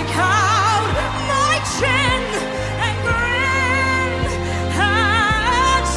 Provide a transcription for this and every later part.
stick out my chin and grin and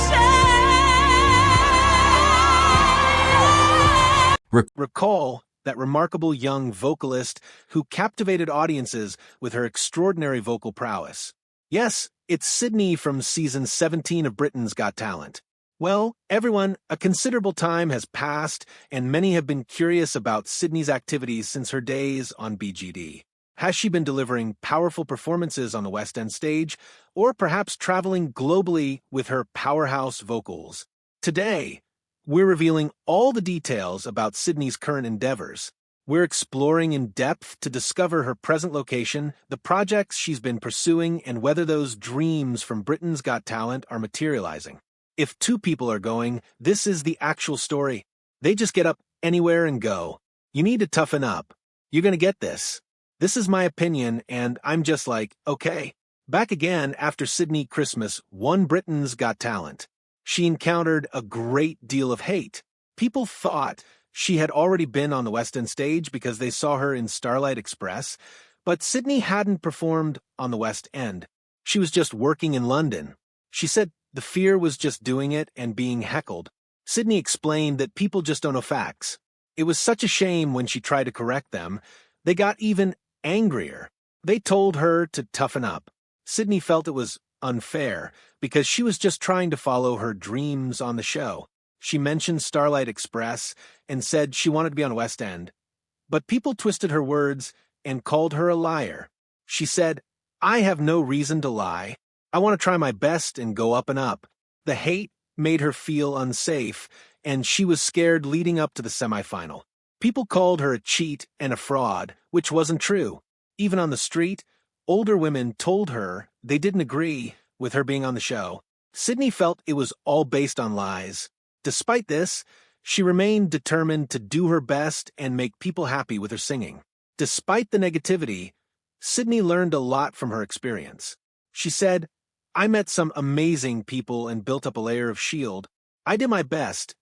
say, Recall that remarkable young vocalist who captivated audiences with her extraordinary vocal prowess. Yes, it's Sydney from season 17 of Britain's Got Talent. Well, everyone, a considerable time has passed, and many have been curious about Sydney's activities since her days on BGT. Has she been delivering powerful performances on the West End stage, or perhaps traveling globally with her powerhouse vocals? Today, we're revealing all the details about Sydney's current endeavors. We're exploring in depth to discover her present location, the projects she's been pursuing, and whether those dreams from Britain's Got Talent are materializing. If two people are going, this is the actual story. They just get up anywhere and go. You need to toughen up. You're gonna get this. This is my opinion, and I'm just like, okay. Back again after Sydney Christmas won Britain's Got Talent. She encountered a great deal of hate. People thought she had already been on the West End stage because they saw her in Starlight Express, but Sydney hadn't performed on the West End. She was just working in London. She said the fear was just doing it and being heckled. Sydney explained that people just don't know facts. It was such a shame when she tried to correct them. They got even angrier. They told her to toughen up. Sydney felt it was unfair because she was just trying to follow her dreams on the show. She mentioned Starlight Express and said she wanted to be on West End. But people twisted her words and called her a liar. She said, "I have no reason to lie. I want to try my best and go up and up." The hate made her feel unsafe, and she was scared leading up to the semifinal. People called her a cheat and a fraud, which wasn't true. Even on the street, older women told her they didn't agree with her being on the show. Sydney felt it was all based on lies. Despite this, she remained determined to do her best and make people happy with her singing. Despite the negativity, Sydney learned a lot from her experience. She said, "I met some amazing people and built up a layer of shield. I did my best."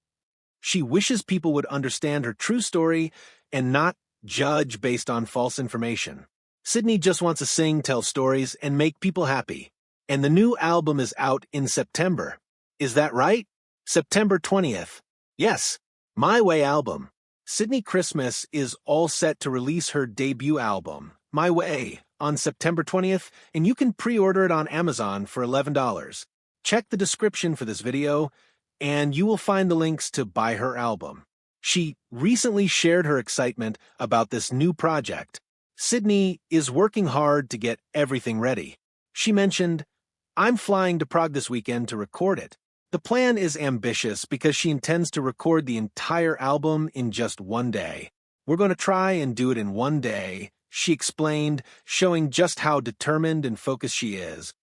She wishes people would understand her true story and not judge based on false information. Sydney just wants to sing, tell stories, and make people happy. And the new album is out in September. Is that right? September 20th. Yes, My Way album. Sydney Christmas is all set to release her debut album, My Way, on September 20th, and you can pre-order it on Amazon for $11. Check the description for this video, and you will find the links to buy her album. She recently shared her excitement about this new project. Sydney is working hard to get everything ready. She mentioned, "I'm flying to Prague this weekend to record it." The plan is ambitious because she intends to record the entire album in just one day. "We're going to try and do it in one day," she explained, showing just how determined and focused she is.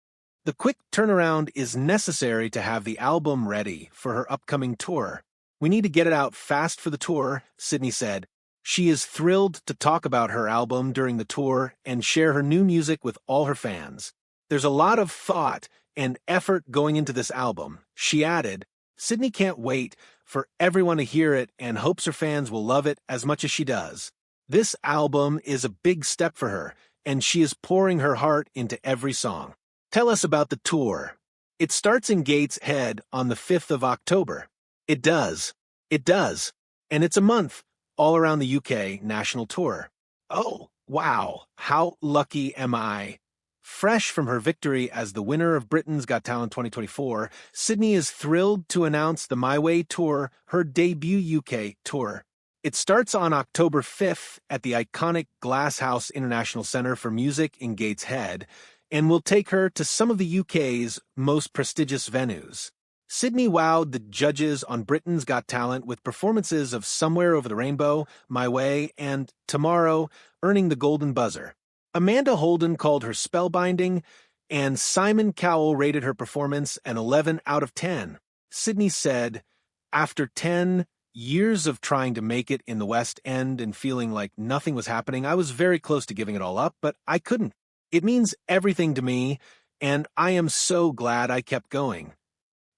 The quick turnaround is necessary to have the album ready for her upcoming tour. "We need to get it out fast for the tour," Sydney said. She is thrilled to talk about her album during the tour and share her new music with all her fans. "There's a lot of thought and effort going into this album," she added. Sydney can't wait for everyone to hear it and hopes her fans will love it as much as she does. This album is a big step for her, and she is pouring her heart into every song. Tell us about the tour. It starts in Gateshead on the 5th of October. It does. And it's a month, all around the UK national tour. Oh, wow, how lucky am I? Fresh from her victory as the winner of Britain's Got Talent 2024, Sydney is thrilled to announce the My Way Tour, her debut UK tour. It starts on October 5th at the iconic Glasshouse International Centre for Music in Gateshead, and will take her to some of the UK's most prestigious venues. Sydney wowed the judges on Britain's Got Talent with performances of Somewhere Over the Rainbow, My Way, and Tomorrow, earning the Golden Buzzer. Amanda Holden called her spellbinding, and Simon Cowell rated her performance an 11 out of 10. Sydney said, "After 10 years of trying to make it in the West End and feeling like nothing was happening, I was very close to giving it all up, but I couldn't. It means everything to me, and I am so glad I kept going."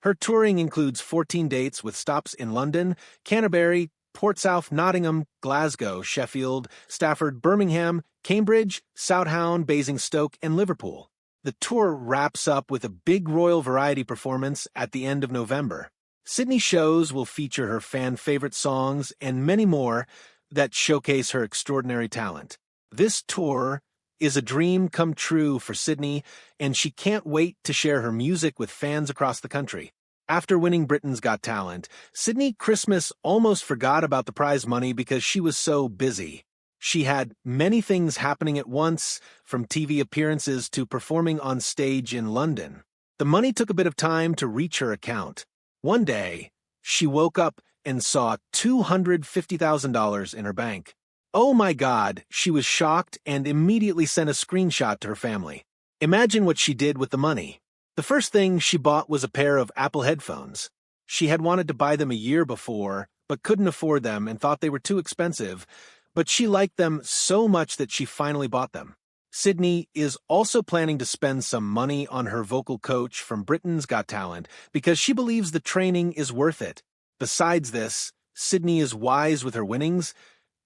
Her touring includes 14 dates with stops in London, Canterbury, Portsmouth, Nottingham, Glasgow, Sheffield, Stafford, Birmingham, Cambridge, Southampton, Basingstoke, and Liverpool. The tour wraps up with a big Royal Variety performance at the end of November. Sydnie's shows will feature her fan-favorite songs and many more that showcase her extraordinary talent. This tour is a dream come true for Sydnie, and she can't wait to share her music with fans across the country. After winning Britain's Got Talent, Sydnie Christmas almost forgot about the prize money because she was so busy. She had many things happening at once, from TV appearances to performing on stage in London. The money took a bit of time to reach her account. One day, she woke up and saw $250,000 in her bank. Oh my God, she was shocked and immediately sent a screenshot to her family. Imagine what she did with the money. The first thing she bought was a pair of Apple headphones. She had wanted to buy them a year before, but couldn't afford them and thought they were too expensive, but she liked them so much that she finally bought them. Sydnie is also planning to spend some money on her vocal coach from Britain's Got Talent because she believes the training is worth it. Besides this, Sydnie is wise with her winnings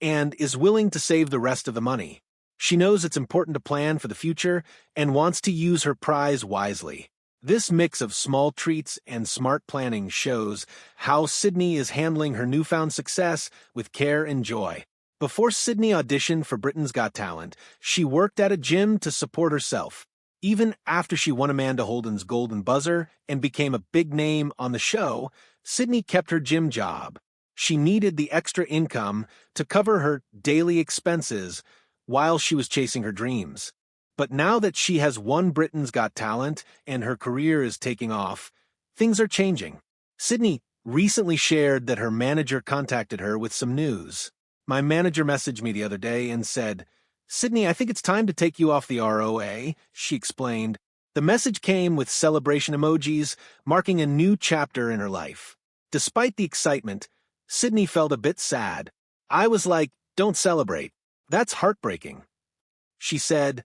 and is willing to save the rest of the money. She knows it's important to plan for the future and wants to use her prize wisely. This mix of small treats and smart planning shows how Sydnie is handling her newfound success with care and joy. Before Sydnie auditioned for Britain's Got Talent, she worked at a gym to support herself. Even after she won Amanda Holden's Golden Buzzer and became a big name on the show, Sydnie kept her gym job. She needed the extra income to cover her daily expenses while she was chasing her dreams. But now that she has won Britain's Got Talent and her career is taking off, things are changing. Sydnie recently shared that her manager contacted her with some news. My manager messaged me the other day and said, "Sydnie, I think it's time to take you off the ROA," she explained. The message came with celebration emojis, marking a new chapter in her life. Despite the excitement, Sydnie felt a bit sad. "I was like, don't celebrate. That's heartbreaking." She said,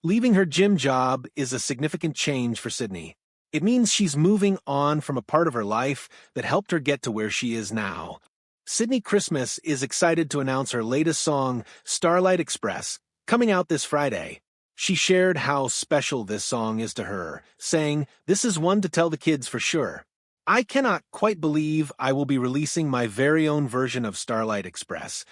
leaving her gym job is a significant change for Sydnie. It means she's moving on from a part of her life that helped her get to where she is now. Sydnie Christmas is excited to announce her latest song, Starlight Express, coming out this Friday. She shared how special this song is to her, saying, "This is one to tell the kids for sure. I cannot quite believe I will be releasing my very own version of Starlight Express."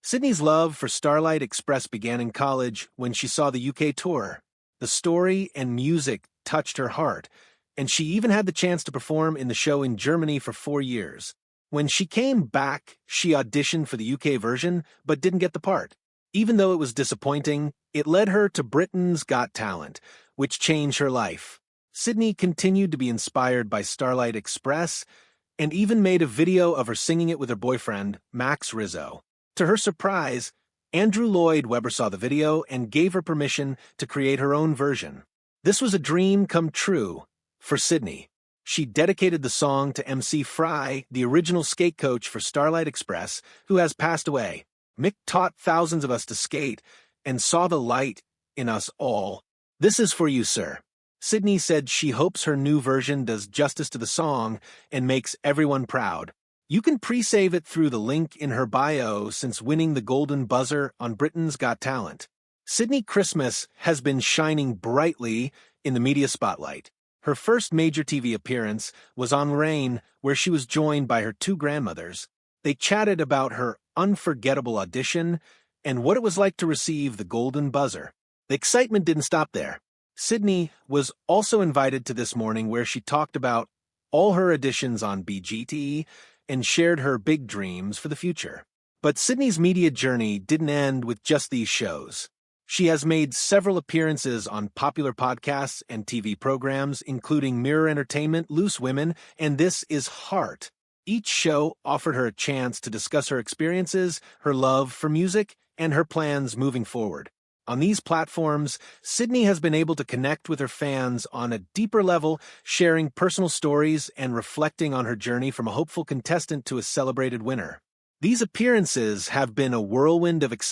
Sydnie's love for Starlight Express began in college when she saw the UK tour. The story and music touched her heart, and she even had the chance to perform in the show in Germany for 4 years. When she came back, she auditioned for the UK version, but didn't get the part. Even though it was disappointing, it led her to Britain's Got Talent, which changed her life. Sydnie continued to be inspired by Starlight Express and even made a video of her singing it with her boyfriend, Max Rizzo. To her surprise, Andrew Lloyd Webber saw the video and gave her permission to create her own version. This was a dream come true for Sydnie. She dedicated the song to MC Fry, the original skate coach for Starlight Express, who has passed away. Mick taught thousands of us to skate and saw the light in us all. This is for you, sir. Sydnie said she hopes her new version does justice to the song and makes everyone proud. You can pre-save it through the link in her bio since winning the Golden Buzzer on Britain's Got Talent. Sydnie Christmas has been shining brightly in the media spotlight. Her first major TV appearance was on Rain, where she was joined by her 2 grandmothers. They chatted about her unforgettable audition and what it was like to receive the Golden Buzzer. The excitement didn't stop there. Sydnie was also invited to This Morning, where she talked about all her auditions on BGT and shared her big dreams for the future. But Sydnie's media journey didn't end with just these shows. She has made several appearances on popular podcasts and TV programs, including Mirror Entertainment, Loose Women, and This Is Heart. Each show offered her a chance to discuss her experiences, her love for music, and her plans moving forward. On these platforms, Sydnie has been able to connect with her fans on a deeper level, sharing personal stories and reflecting on her journey from a hopeful contestant to a celebrated winner. These appearances have been a whirlwind of excitement